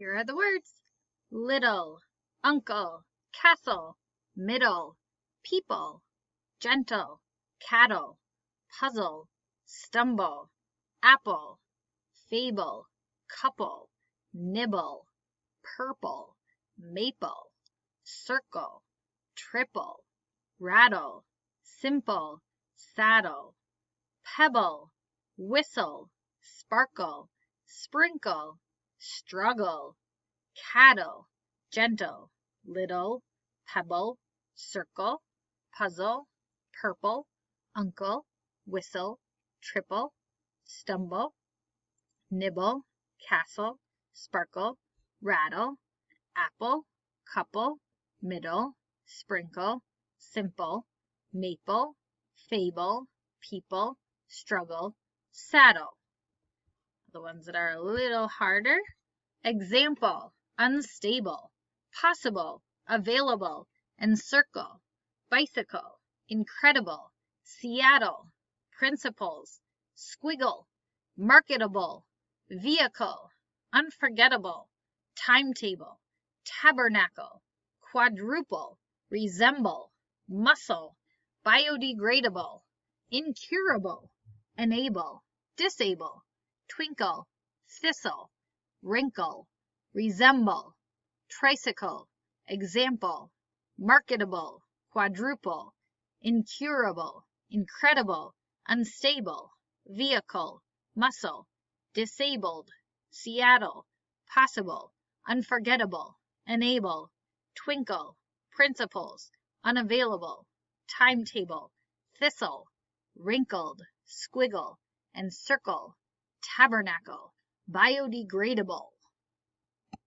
Here are the words. Little, uncle, castle, middle, people, gentle, cattle, puzzle, stumble, apple, fable, couple, nibble, purple, maple, circle, triple, rattle, simple, saddle, pebble, whistle, sparkle, sprinkle, struggle, cattle, gentle, little, pebble, circle, puzzle, purple, uncle, whistle, triple, stumble, nibble, castle, sparkle, rattle, apple, couple, middle, sprinkle, simple, maple, fable, people, struggle, saddle. The ones that are a little harder. Example, unstable, possible, available, encircle, bicycle, incredible, Seattle, principles, squiggle, marketable, vehicle, unforgettable, timetable, tabernacle, quadruple, resemble, muscle, biodegradable, incurable, enable, disable, twinkle, thistle, wrinkle, resemble, tricycle, example, marketable, quadruple, incurable, incredible, unstable, vehicle, muscle, disabled, Seattle, possible, unforgettable, enable, twinkle, principles, unavailable, timetable, thistle, wrinkled, squiggle, encircle, tabernacle, biodegradable.